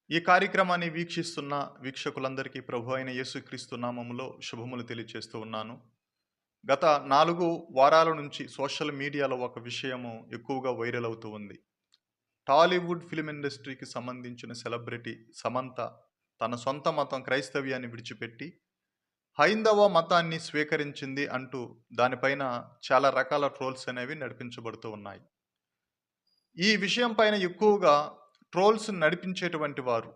ఈ కార్యక్రమాన్ని వీక్షిస్తున్న వీక్షకులందరికీ ప్రభు అయిన యేసుక్రీస్తు నామములో శుభములు తెలియచేస్తూ ఉన్నాను. గత 4 వారాల నుంచి సోషల్ మీడియాలో ఒక విషయము ఎక్కువగా వైరల్ అవుతూ ఉంది. టాలీవుడ్ ఫిల్మ్ ఇండస్ట్రీకి సంబంధించిన సెలబ్రిటీ సమంత తన సొంత మతం క్రైస్తవ్యాన్ని విడిచిపెట్టి హైందవ మతాన్ని స్వీకరించింది అంటూ దానిపైన చాలా రకాల ట్రోల్స్ అనేవి నడిపించబడుతూ ఉన్నాయి. ఈ విషయం పైన ఎక్కువగా ట్రోల్స్ నడిపించేటువంటి వారు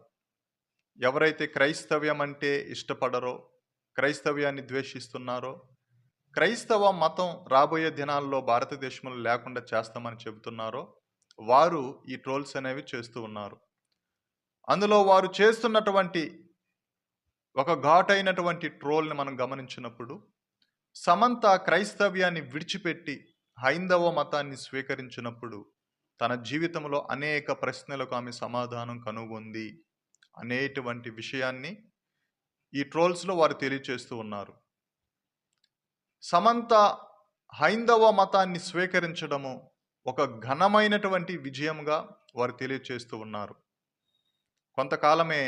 ఎవరైతే క్రైస్తవ్యం అంటే ఇష్టపడరో, క్రైస్తవ్యాన్ని ద్వేషిస్తున్నారో, క్రైస్తవ మతం రాబోయే దినాల్లో భారతదేశంలో లేకుండా చేస్తామని చెబుతున్నారో, వారు ఈ ట్రోల్స్ అనేవి చేస్తూ ఉన్నారు. అందులో వారు చేస్తున్నటువంటి ఒక ఘాటైనటువంటి ట్రోల్ని మనం గమనించినప్పుడు, సమంత క్రైస్తవ్యాన్ని విడిచిపెట్టి హైందవ మతాన్ని స్వీకరించినప్పుడు తన జీవితంలో అనేక ప్రశ్నలకు ఆమె సమాధానం కనుగొంది అనేటువంటి విషయాన్ని ఈ ట్రోల్స్లో వారు తెలియచేస్తూ ఉన్నారు. సమంత హైందవ మతాన్ని స్వీకరించడము ఒక ఘనమైనటువంటి విజయంగా వారు తెలియచేస్తూ ఉన్నారు. కొంతకాలమే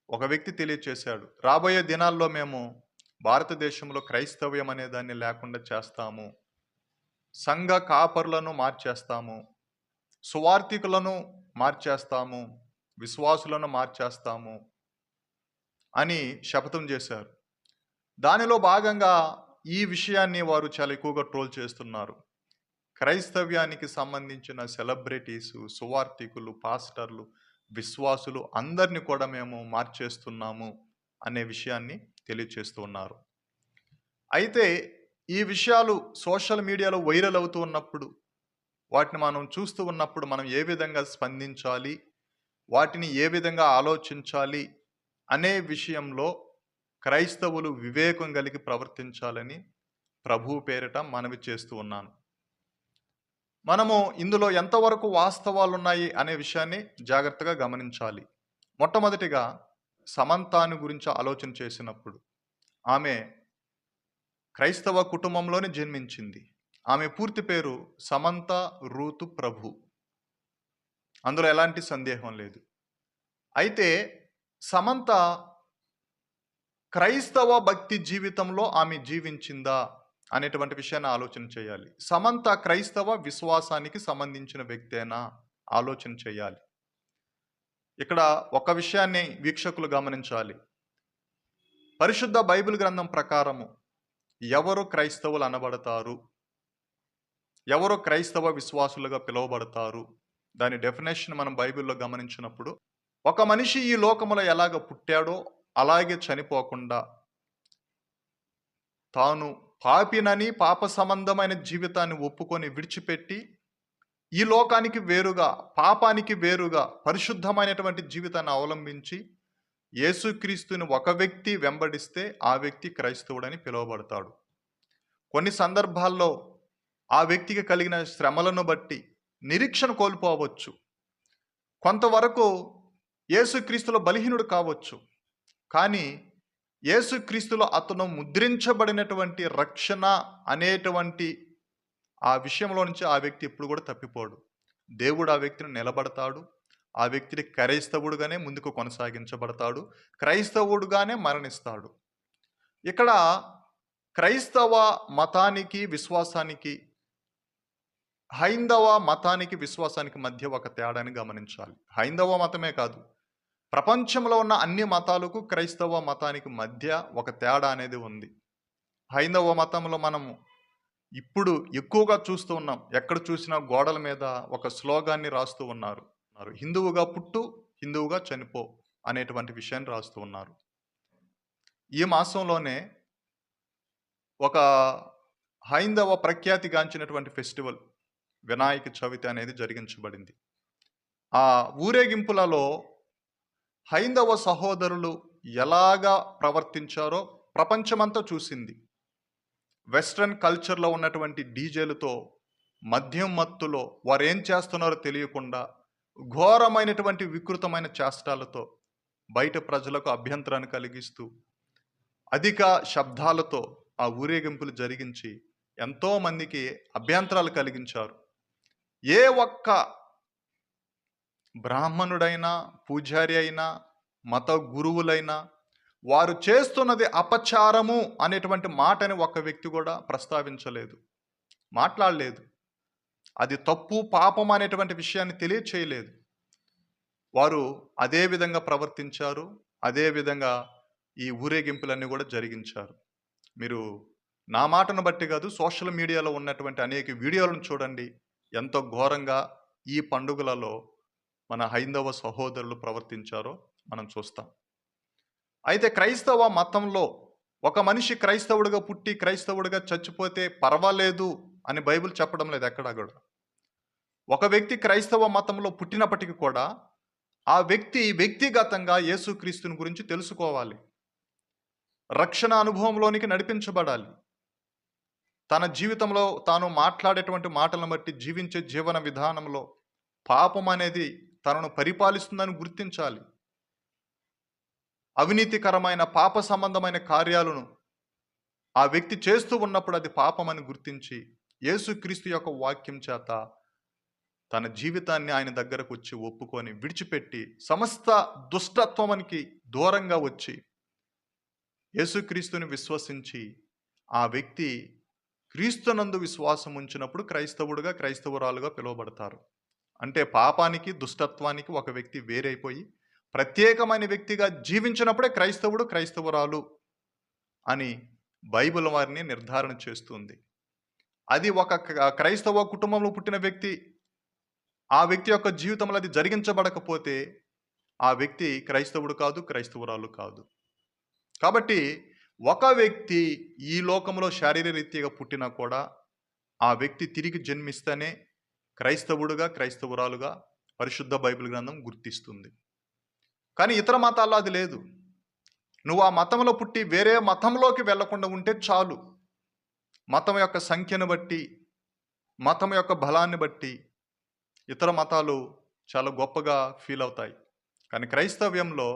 ఒక వ్యక్తి తెలియచేశాడు, రాబోయే దినాల్లో మేము భారతదేశంలో క్రైస్తవ్యం అనే దాన్ని లేకుండా చేస్తాము, సంఘ కాపరులను మార్చేస్తాము, సువార్థికులను మార్చేస్తాము, విశ్వాసులను మార్చేస్తాము అని శపథం చేశారు. దానిలో భాగంగా ఈ విషయాన్ని వారు చాలా ఎక్కువగా ట్రోల్ చేస్తున్నారు. క్రైస్తవ్యానికి సంబంధించిన సెలబ్రిటీస్, సువార్థికులు, పాస్టర్లు, విశ్వాసులు అందరినీ కూడా మేము మార్చేస్తున్నాము అనే విషయాన్ని తెలియచేస్తూ ఉన్నారు. అయితే ఈ విషయాలు సోషల్ మీడియాలో వైరల్ అవుతూ ఉన్నప్పుడు, వాటిని మనం చూస్తూ ఉన్నప్పుడు మనం ఏ విధంగా స్పందించాలి, వాటిని ఏ విధంగా ఆలోచించాలి అనే విషయంలో క్రైస్తవులు వివేకం కలిగి ప్రవర్తించాలని ప్రభువు పేరిట మనవి చేస్తూ ఉన్నాను. మనము ఇందులో ఎంతవరకు వాస్తవాలు ఉన్నాయి అనే విషయాన్ని జాగ్రత్తగా గమనించాలి. మొట్టమొదటిగా సమంతాను గురించి ఆలోచన చేసినప్పుడు, ఆమె క్రైస్తవ కుటుంబంలోనే జన్మించింది. ఆమె పూర్తి పేరు సమంత రూతు ప్రభు, అందులో ఎలాంటి సందేహం లేదు. అయితే సమంత క్రైస్తవ భక్తి జీవితంలో ఆమె జీవించిందా అనేటువంటి విషయాన్ని ఆలోచన చేయాలి. సమంత క్రైస్తవ విశ్వాసానికి సంబంధించిన వ్యక్తేనా ఆలోచన చేయాలి. ఇక్కడ ఒక విషయాన్ని వీక్షకులు గమనించాలి. పరిశుద్ధ బైబిల్ గ్రంథం ప్రకారము ఎవరు క్రైస్తవులు అనబడతారు, ఎవరు క్రైస్తవ విశ్వాసులుగా పిలువబడతారు, దాని డెఫినేషన్ మనం బైబిల్లో గమనించినప్పుడు, ఒక మనిషి ఈ లోకములో ఎలాగ పుట్టాడో అలాగే చనిపోకుండా తాను పాపినని పాప సంబంధమైన జీవితాన్ని ఒప్పుకొని విడిచిపెట్టి ఈ లోకానికి వేరుగా, పాపానికి వేరుగా పరిశుద్ధమైనటువంటి జీవితాన్ని అవలంబించి యేసుక్రీస్తుని ఒక వ్యక్తి వెంబడిస్తే ఆ వ్యక్తి క్రైస్తవుడని పిలువబడతాడు. కొన్ని సందర్భాల్లో ఆ వ్యక్తికి కలిగిన శ్రమలను బట్టి నిరీక్షణ కోల్పోవచ్చు, కొంతవరకు యేసుక్రీస్తులో బలహీనుడు కావచ్చు. కానీ యేసుక్రీస్తులో అతను ముద్రించబడినటువంటి రక్షణ అనేటువంటి ఆ విషయంలో నుంచి ఆ వ్యక్తి ఎప్పుడు కూడా తప్పిపోడు. దేవుడు ఆ వ్యక్తిని నిలబడతాడు. ఆ వ్యక్తిని క్రైస్తవుడుగానే ముందుకు కొనసాగించబడతాడు, క్రైస్తవుడుగానే మరణిస్తాడు. ఇక్కడ క్రైస్తవ మతానికి విశ్వాసానికి, హైందవ మతానికి విశ్వాసానికి మధ్య ఒక తేడాని గమనించాలి. హైందవ మతమే కాదు, ప్రపంచంలో ఉన్న అన్ని మతాలకు క్రైస్తవ మతానికి మధ్య ఒక తేడా అనేది ఉంది. హైందవ మతంలో మనము ఇప్పుడు ఎక్కువగా చూస్తూ ఉన్నాం, ఎక్కడ చూసినా గోడల మీద ఒక స్లోగాన్ని రాస్తూ ఉన్నారు. హిందువుగా పుట్టు, హిందువుగా చనిపో అనేటువంటి విషయాన్ని రాస్తూ ఉన్నారు. ఈ మాసంలోనే ఒక హైందవ ప్రఖ్యాతిగాంచినటువంటి ఫెస్టివల్ వినాయక చవితి అనేది జరిగించబడింది. ఆ ఊరేగింపులలో హైందవ సహోదరులు ఎలాగా ప్రవర్తించారో ప్రపంచమంతా చూసింది. వెస్ట్రన్ కల్చర్లో ఉన్నటువంటి డీజేలతో, మద్యం మత్తులో వారు ఏం చేస్తున్నారో తెలియకుండా ఘోరమైనటువంటి వికృతమైన చేష్టాలతో బయట ప్రజలకు అభ్యంతరాన్ని కలిగిస్తూ అధిక శబ్దాలతో ఆ ఊరేగింపులు జరిగించి ఎంతోమందికి అభ్యంతరాలు కలిగించారు. ఏ ఒక్క బ్రాహ్మణుడైనా, పూజారి అయినా, మత గురువులైనా వారు చేస్తున్నది అపచారము అనేటువంటి మాటని ఒక వ్యక్తి కూడా ప్రస్తావించలేదు, మాట్లాడలేదు. అది తప్పు, పాపం అనేటువంటి విషయాన్ని తెలియచేయలేదు. వారు అదే విధంగా ప్రవర్తించారు. అదే విధంగా ఈ ఊరేగింపులన్నీ కూడా జరిగించారు. మీరు నా మాటను బట్టి కాదు, సోషల్ మీడియాలో ఉన్నటువంటి అనేక వీడియోలను చూడండి. ఎంతో ఘోరంగా ఈ పండుగలలో మన హైందవ సహోదరులు ప్రవర్తించారో మనం చూస్తాం. అయితే క్రైస్తవ మతంలో ఒక మనిషి క్రైస్తవుడిగా పుట్టి క్రైస్తవుడిగా చచ్చిపోతే పర్వాలేదు అని బైబిల్ చెప్పడం లేదు ఎక్కడా కూడా. ఒక వ్యక్తి క్రైస్తవ మతంలో పుట్టినప్పటికీ కూడా ఆ వ్యక్తి వ్యక్తిగతంగా యేసుక్రీస్తుని గురించి తెలుసుకోవాలి. రక్షణ అనుభవంలోనికి నడిపించబడాలి. తన జీవితంలో తాను మాట్లాడేటువంటి మాటలను బట్టి జీవించే జీవన విధానంలో పాపం అనేది తనను పరిపాలిస్తుందని గుర్తించాలి. అవినీతికరమైన పాప సంబంధమైన కార్యాలను ఆ వ్యక్తి చేస్తూ ఉన్నప్పుడు అది పాపమని గుర్తించి యేసుక్రీస్తు యొక్క వాక్యం చేత తన జీవితాన్ని ఆయన దగ్గరకు వచ్చి ఒప్పుకొని విడిచిపెట్టి సమస్త దుష్టత్వానికి దూరంగా వచ్చి యేసుక్రీస్తుని విశ్వసించి ఆ వ్యక్తి క్రీస్తునందు విశ్వాసం ఉంచినప్పుడు క్రైస్తవుడుగా, క్రైస్తవురాలుగా పిలువబడతారు. అంటే పాపానికి, దుష్టత్వానికి ఒక వ్యక్తి వేరైపోయి ప్రత్యేకమైన వ్యక్తిగా జీవించినప్పుడే క్రైస్తవుడు, క్రైస్తవురాలు అని బైబిల్ వారిని నిర్ధారణ చేస్తుంది. అది ఒక క్రైస్తవ కుటుంబంలో పుట్టిన వ్యక్తి, ఆ వ్యక్తి యొక్క జీవితంలో అది జరిగించబడకపోతే ఆ వ్యక్తి క్రైస్తవుడు కాదు, క్రైస్తవురాలు కాదు. కాబట్టి ఒక వ్యక్తి ఈ లోకంలో శారీరరీత్యాగా పుట్టినా కూడా ఆ వ్యక్తి తిరిగి జన్మిస్తేనే క్రైస్తవుడుగా, క్రైస్తవురాలుగా పరిశుద్ధ బైబిల్ గ్రంథం గుర్తిస్తుంది. కానీ ఇతర మతాల్లో అది లేదు. నువ్వు ఆ మతంలో పుట్టి వేరే మతంలోకి వెళ్లకుండా ఉంటే చాలు. మతం యొక్క సంఖ్యను బట్టి, మతం యొక్క బలాన్ని బట్టి ఇతర మతాలు చాలా గొప్పగా ఫీల్ అవుతాయి. కానీ క్రైస్తవ్యంలో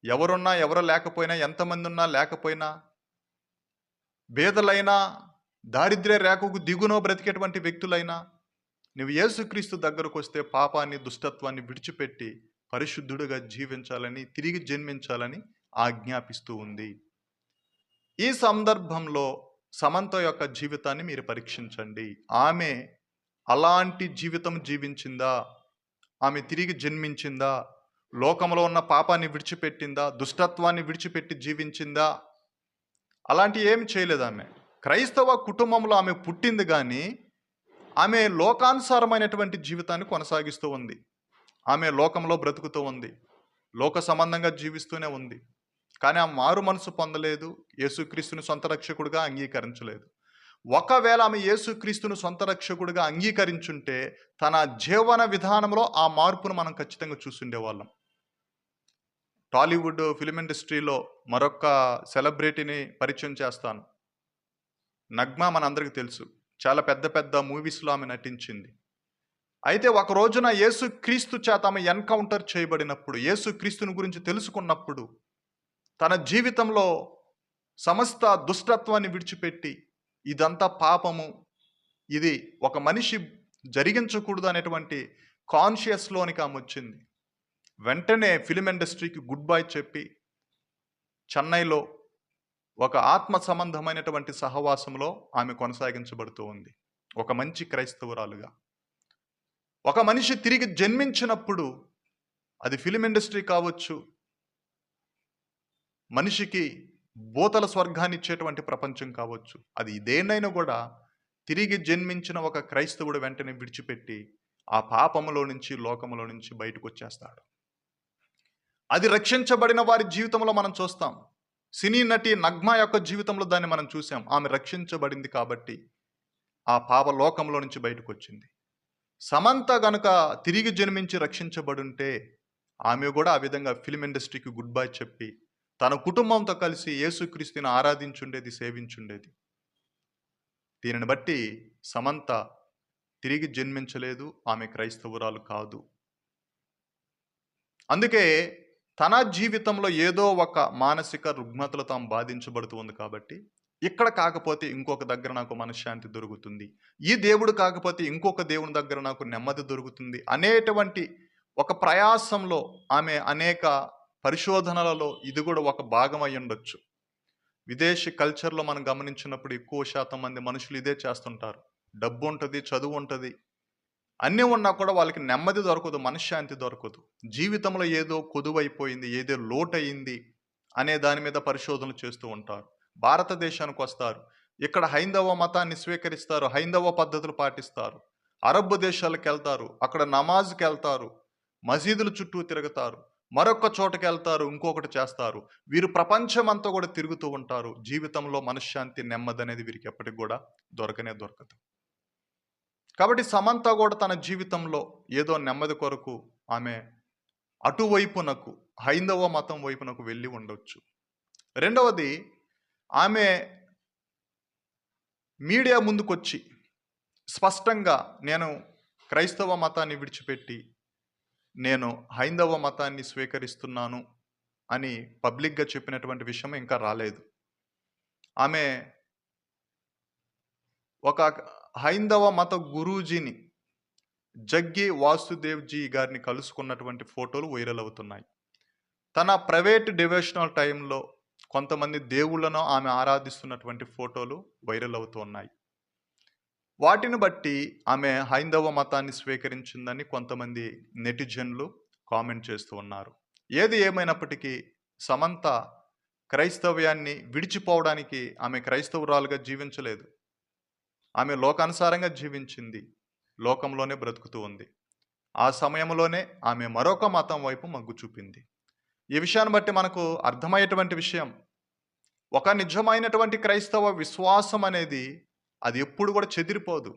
ఎవరున్నా, ఎవరు లేకపోయినా, ఎంతమంది ఉన్నా లేకపోయినా, పేదలైనా, దారిద్ర్య రేఖకు దిగునో బ్రతికేటువంటి వ్యక్తులైనా నువ్వు యేసుక్రీస్తు దగ్గరకు వస్తే పాపాన్ని, దుష్టత్వాన్ని విడిచిపెట్టి పరిశుద్ధుడిగా జీవించాలని, తిరిగి జన్మించాలని ఆజ్ఞాపిస్తూ ఉంది. ఈ సందర్భంలో సమంత యొక్క జీవితాన్ని మీరు పరీక్షించండి. ఆమె అలాంటి జీవితం జీవించిందా? ఆమె తిరిగి జన్మించిందా? లోకంలో ఉన్న పాపాన్ని విడిచిపెట్టిందా? దుష్టత్వాన్ని విడిచిపెట్టి జీవించిందా? అలాంటి ఏమి చేయలేదు ఆమె. క్రైస్తవ కుటుంబంలో ఆమె పుట్టింది కానీ ఆమె లోకానుసారమైనటువంటి జీవితాన్ని కొనసాగిస్తూ ఉంది. ఆమె లోకంలో బ్రతుకుతూ ఉంది, లోక సంబంధంగా జీవిస్తూనే ఉంది. కానీ ఆ మారు మనసు పొందలేదు, యేసుక్రీస్తుని సొంత రక్షకుడిగా అంగీకరించలేదు. ఒకవేళ ఆమె యేసుక్రీస్తుని సొంత రక్షకుడిగా అంగీకరించుంటే తన జీవన విధానంలో ఆ మార్పును మనం ఖచ్చితంగా చూసుండేవాళ్ళం. టాలీవుడ్ ఫిలిం ఇండస్ట్రీలో మరొక సెలబ్రిటీని పరిచయం చేస్తాను. నగ్మా మనందరికీ తెలుసు. చాలా పెద్ద పెద్ద మూవీస్లో ఆమె నటించింది. అయితే ఒక రోజున యేసుక్రీస్తు చేత ఆమె ఎన్కౌంటర్ చేయబడినప్పుడు, యేసుక్రీస్తుని గురించి తెలుసుకున్నప్పుడు తన జీవితంలో సమస్త దుష్టత్వాన్ని విడిచిపెట్టి ఇదంతా పాపము, ఇది ఒక మనిషి జరిగించకూడదు అనేటువంటి కాన్షియస్లోనికి ఆమె వచ్చింది. వెంటనే ఫిలిం ఇండస్ట్రీకి గుడ్ బై చెప్పి చెన్నైలో ఒక ఆత్మ సంబంధమైనటువంటి సహవాసంలో ఆమె కొనసాగించబడుతూ ఉంది, ఒక మంచి క్రైస్తవురాలుగా. ఒక మనిషి తిరిగి జన్మించినప్పుడు అది ఫిలిం ఇండస్ట్రీ కావచ్చు, మనిషికి భూతల స్వర్గాన్ని ఇచ్చేటువంటి ప్రపంచం కావచ్చు, అది ఇదేనైనా కూడా తిరిగి జన్మించిన ఒక క్రైస్తవుడు వెంటనే విడిచిపెట్టి ఆ పాపములో నుంచి, లోకములో నుంచి బయటకు వచ్చేస్తాడు. అది రక్షించబడిన వారి జీవితంలో మనం చూస్తాం. సినీ నటి నగ్మా యొక్క జీవితంలో దాన్ని మనం చూసాం. ఆమె రక్షించబడింది కాబట్టి ఆ పాప లోకంలో నుంచి బయటకు వచ్చింది. సమంత గనుక తిరిగి జన్మించి రక్షించబడుంటే ఆమె కూడా ఆ విధంగా ఫిలిం ఇండస్ట్రీకి గుడ్ బై చెప్పి తన కుటుంబంతో కలిసి యేసుక్రీస్తుని ఆరాధించుండేది, సేవించుండేది. దీనిని బట్టి సమంత తిరిగి జన్మించలేదు, ఆమె క్రైస్తవురాలు కాదు. అందుకే తన జీవితంలో ఏదో ఒక మానసిక రుగ్మతలతో ఆమె బాధించబడుతూ ఉంది కాబట్టి ఇక్కడ కాకపోతే ఇంకొక దగ్గర నాకు మనశ్శాంతి దొరుకుతుంది. ఈ దేవుడు కాకపోతే ఇంకొక దేవుని దగ్గర నాకు నెమ్మది దొరుకుతుంది అనేటువంటి ఒక ప్రయాసంలో ఆమె అనేక పరిశోధనలలో ఇది కూడా ఒక భాగం అయ్యుండొచ్చు. విదేశీ కల్చర్‌లో మనం గమనించినప్పుడు ఎక్కువ శాతం మంది మనుషులు ఇదే చేస్తుంటారు. డబ్బుంటది, చదువుంటది. అన్నీ ఉన్నా కూడా వాళ్ళకి నెమ్మది దొరకదు, మనశ్శాంతి దొరకదు. జీవితంలో ఏదో కొదువైపోయింది, ఏదో లోటయింది అనే దాని మీద పరిశోధనలు చేస్తూ ఉంటారు. భారతదేశానికొస్తారు. ఇక్కడ హైందవ మతాన్ని స్వీకరిస్తారు. హైందవ పద్ధతులు పాటిస్తారు. అరబ్ దేశాలకెళ్తారు. అక్కడ నమాజ్‌కెళ్తారు. మసీదుల చుట్టూ తిరుగుతారు. మరొక చోటకెళ్తారు. ఇంకొకటి చేస్తారు. వీరు ప్రపంచమంతా కూడా తిరుగుతూ ఉంటారు. జీవితంలో మనశ్శాంతి, నెమ్మదనేది వీరికి ఎప్పటికి కూడా దొరకనే దొరకదు. కాబట్టి సమంత కూడా తన జీవితంలో ఏదో నెమ్మది కొరకు ఆమె అటువైపునకు హైందవ మతం వైపునకు వెళ్ళి ఉండొచ్చు. రెండవది, ఆమె మీడియా ముందుకొచ్చి స్పష్టంగా నేను క్రైస్తవ మతాన్ని విడిచిపెట్టి నేను హైందవ మతాన్ని స్వీకరిస్తున్నాను అని పబ్లిక్‌గా చెప్పినటువంటి విషయం ఇంకా రాలేదు. ఆమె ఒక హైందవ మత గురూజీని జగ్గి వాసుదేవ్‌జీ గారిని కలుసుకున్నటువంటి ఫోటోలు వైరల్ అవుతున్నాయి. తన ప్రైవేట్ డివోషనల్ టైంలో కొంతమంది దేవుళ్ళను ఆమె ఆరాధిస్తున్నటువంటి ఫోటోలు వైరల్ అవుతూ ఉన్నాయి. వాటిని బట్టి ఆమె హైందవ మతాన్ని స్వీకరించిందని కొంతమంది నెటిజన్లు కామెంట్ చేస్తూ ఉన్నారు. ఏది ఏమైనప్పటికీ సమంత క్రైస్తవ్యాన్ని విడిచిపోవడానికి ఆమె క్రైస్తవురాలుగా జీవించలేదు. ఆమె లోకానుసారంగా జీవించింది. లోకంలోనే బ్రతుకుతూ ఉంది. ఆ సమయంలోనే ఆమె మరొక మతం వైపు మొగ్గు చూపింది. ఈ విషయాన్ని బట్టి మనకు అర్థమయ్యేటువంటి విషయం, ఒక నిజమైనటువంటి క్రైస్తవ విశ్వాసం అనేది అది ఎప్పుడు కూడా చెదిరిపోదు.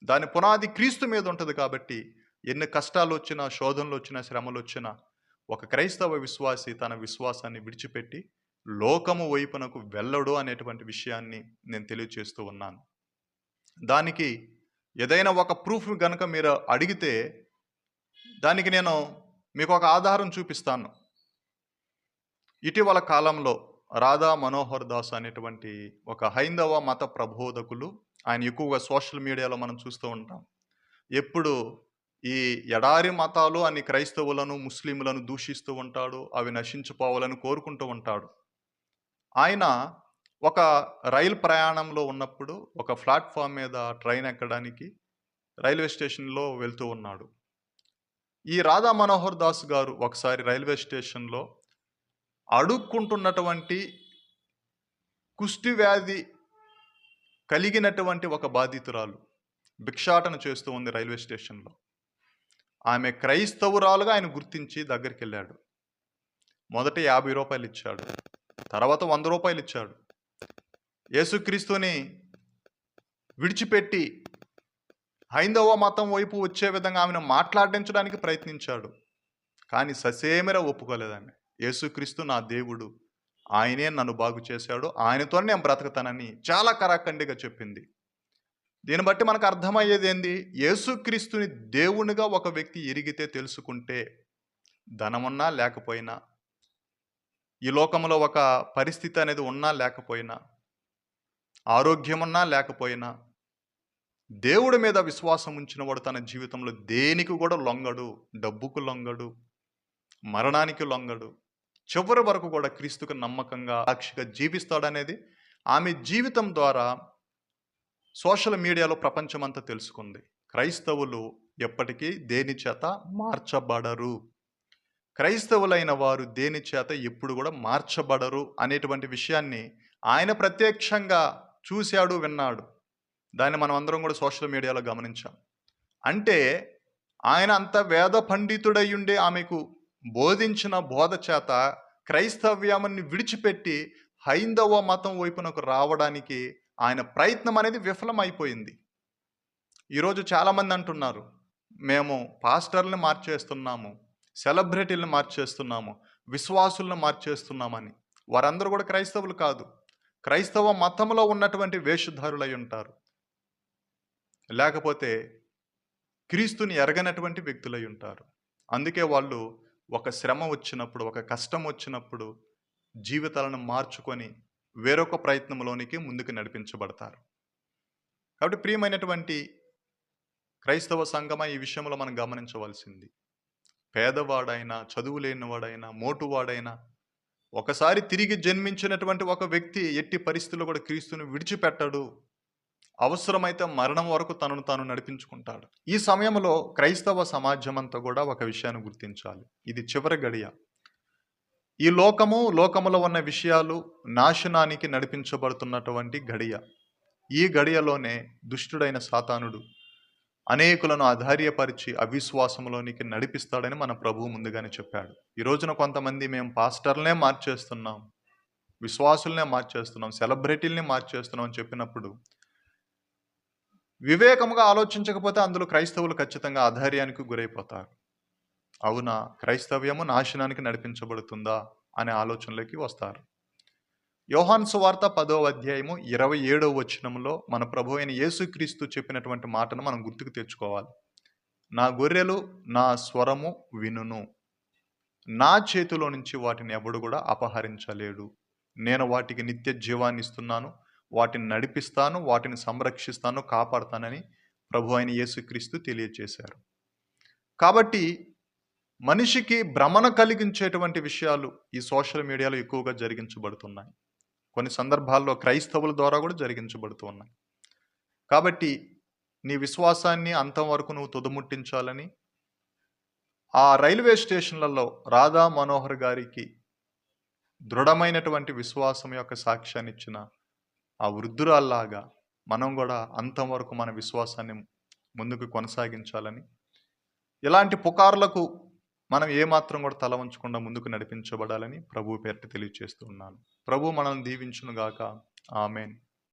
దాని పునాది క్రీస్తు మీద ఉంటుంది కాబట్టి ఎన్ని కష్టాలు వచ్చినా, శోధనలు వచ్చినా, శ్రమలు వచ్చినా ఒక క్రైస్తవ విశ్వాసి తన విశ్వాసాన్ని విడిచిపెట్టి లోకము వైపునకు వెళ్ళడు అనేటువంటి విషయాన్ని నేను తెలియజేస్తూ ఉన్నాను. దానికి ఏదైనా ఒక ప్రూఫ్ గనక మీరు అడిగితే దానికి నేను మీకు ఒక ఆధారం చూపిస్తాను. ఇటీవల కాలంలో రాధా మనోహర్ దాస్ అనేటువంటి ఒక హైందవ మత ప్రబోధకులు, ఆయన ఎక్కువగా సోషల్ మీడియాలో మనం చూస్తూ ఉంటాం. ఎప్పుడు ఈ ఎడారి మతాలు అని క్రైస్తవులను, ముస్లింలను దూషిస్తూ ఉంటాడు. అవి నశించిపోవాలని కోరుకుంటూ ఉంటాడు. ఆయన ఒక రైలు ప్రయాణంలో ఉన్నప్పుడు ఒక ప్లాట్ఫామ్ మీద ట్రైన్ ఎక్కడానికి రైల్వే స్టేషన్‌లో వెళ్తూ ఉన్నాడు. ఈ రాధా మనోహర్ దాస్ గారు ఒకసారి రైల్వే స్టేషన్‌లో అడుక్కుంటున్నటువంటి కుష్టి వ్యాధి కలిగినటువంటి ఒక బాధితురాలు భిక్షాటన చేస్తూ ఉంది రైల్వే స్టేషన్‌లో. ఆమె క్రైస్తవురాలుగా ఆయన గుర్తించి దగ్గరికెళ్ళాడు. మొదట రూ. 50 ఇచ్చాడు. తర్వాత రూ. 100 ఇచ్చాడు. యేసుక్రీస్తుని విడిచిపెట్టి హైందవ మతం వైపు వచ్చే విధంగా ఆమెను మాట్లాడించడానికి ప్రయత్నించాడు. కానీ ససేమిరా ఒప్పుకోలేదు ఆమె. యేసుక్రీస్తు నా దేవుడు. ఆయనే నన్ను బాగు చేశాడు. ఆయనతోనే నేను బ్రతుకుతానని చాలా కరాఖండిగా చెప్పింది. దీన్ని బట్టి మనకు అర్థమయ్యేది ఏంది? యేసుక్రీస్తుని దేవునిగా ఒక వ్యక్తి ఎరిగితే, తెలుసుకుంటే, ధనమున్నా లేకపోయినా, ఈ లోకంలో ఒక పరిస్థితి అనేది ఉన్నా లేకపోయినా, ఆరోగ్యమున్నా లేకపోయినా, దేవుడి మీద విశ్వాసం ఉంచినవాడు తన జీవితంలో దేనికి కూడా లొంగడు. డబ్బుకు లొంగడు, మరణానికి లొంగడు. చివరి వరకు కూడా క్రీస్తుకు నమ్మకంగా, సాక్షిగా జీవిస్తాడనేది ఆమె జీవితం ద్వారా సోషల్ మీడియాలో ప్రపంచమంతా తెలుసుకుంది. క్రైస్తవులు ఎప్పటికీ దేని చేత మార్చబడరు. క్రైస్తవులైన వారు దేని చేత ఎప్పుడు కూడా మార్చబడరు అనేటువంటి విషయాన్ని ఆయన ప్రత్యక్షంగా చూశాడు, విన్నాడు. దాన్ని మనం అందరం కూడా సోషల్ మీడియాలో గమనించాం. అంటే ఆయన అంత వేద పండితుడయ్యుండి ఆమెకు బోధించిన బోధ చేత క్రైస్తవ్యాన్ని విడిచిపెట్టి హైందవ మతం వైపునకు రావడానికి ఆయన ప్రయత్నం అనేది విఫలమైపోయింది. ఈరోజు చాలామంది అంటున్నారు, మేము పాస్టర్లను మార్చేస్తున్నాము, సెలబ్రిటీలను మార్చేస్తున్నాము, విశ్వాసులను మార్చేస్తున్నామని. వారందరూ కూడా క్రైస్తవులు కాదు. క్రైస్తవ మతంలో ఉన్నటువంటి వేషధారులై ఉంటారు. లేకపోతే క్రీస్తుని ఎరగనటువంటి వ్యక్తులై ఉంటారు. అందుకే వాళ్ళు ఒక శ్రమ వచ్చినప్పుడు, ఒక కష్టం వచ్చినప్పుడు జీవితాలను మార్చుకొని వేరొక ప్రయత్నంలోనికి ముందుకు నడిపించబడతారు. కాబట్టి ప్రియమైనటువంటి క్రైస్తవ సంఘమా, ఈ విషయంలో మనం గమనించవలసింది, పేదవాడైనా, చదువు లేనివాడైనా, మోటువాడైనా, ఒకసారి తిరిగి జన్మించినటువంటి ఒక వ్యక్తి ఎట్టి పరిస్థితుల్లో కూడా క్రీస్తుని విడిచిపెట్టడు. అవసరమైతే మరణం వరకు తనను తాను నడిపించుకుంటాడు. ఈ సమయంలో క్రైస్తవ సమాజం అంతా కూడా ఒక విషయాన్ని గుర్తించాలి. ఇది చివరి గడియ. ఈ లోకములో ఉన్న విషయాలు నాశనానికి నడిపించబడుతున్నటువంటి గడియ. ఈ గడియలోనే దుష్టుడైన సాతానుడు అనేకులను అధైర్యపరిచి అవిశ్వాసంలోనికి నడిపిస్తాడని మన ప్రభువు ముందుగానే చెప్పాడు. ఈ రోజున కొంతమంది మేము పాస్టర్లనే మార్చేస్తున్నాం, విశ్వాసులనే మార్చేస్తున్నాం, సెలబ్రిటీలనే మార్చేస్తున్నాం అని చెప్పినప్పుడు వివేకముగా ఆలోచించకపోతే అందులో క్రైస్తవులు ఖచ్చితంగా అధైర్యానికి గురైపోతారు. అవునా, క్రైస్తవ్యము నాశనానికి నడిపించబడుతుందా అనే ఆలోచనలోకి వస్తారు. యోహాను సువార్త 10వ అధ్యాయము 27వ వచనంలో మన ప్రభువైన అయిన యేసుక్రీస్తు చెప్పినటువంటి మాటను మనం గుర్తుకు తెచ్చుకోవాలి. నా గొర్రెలు నా స్వరము వినును, నా చేతిలో నుంచి వాటిని ఎవడు కూడా అపహరించలేడు. నేను వాటికి నిత్య జీవాన్ని ఇస్తున్నాను, వాటిని నడిపిస్తాను, వాటిని సంరక్షిస్తాను, కాపాడుతానని ప్రభువైన యేసుక్రీస్తు తెలియజేశారు. కాబట్టి మనిషికి భ్రమణ కలిగించేటువంటి విషయాలు ఈ సోషల్ మీడియాలో ఎక్కువగా జరిగించబడుతున్నాయి. కొన్ని సందర్భాల్లో క్రైస్తవుల ద్వారా కూడా జరిగించబడుతూ ఉన్నాయి. కాబట్టి నీ విశ్వాసాన్ని అంతం వరకు నువ్వు తుదముట్టించాలని ఆ రైల్వే స్టేషన్లలో రాధా మనోహర్ గారికి దృఢమైనటువంటి విశ్వాసం యొక్క సాక్ష్యాన్ని ఇచ్చిన ఆ వృద్ధురాల్లాగా మనం కూడా అంతం వరకు మన విశ్వాసాన్ని ముందుకు కొనసాగించాలని, ఇలాంటి పుకార్లకు మనం ఏమాత్రం కూడా తల వంచకుండా ముందుకు నడిపించబడాలని ప్రభువు పేరిట తెలియజేస్తూ ఉన్నాను. ప్రభు మనల్ని దీవించును గాక. ఆమేన్.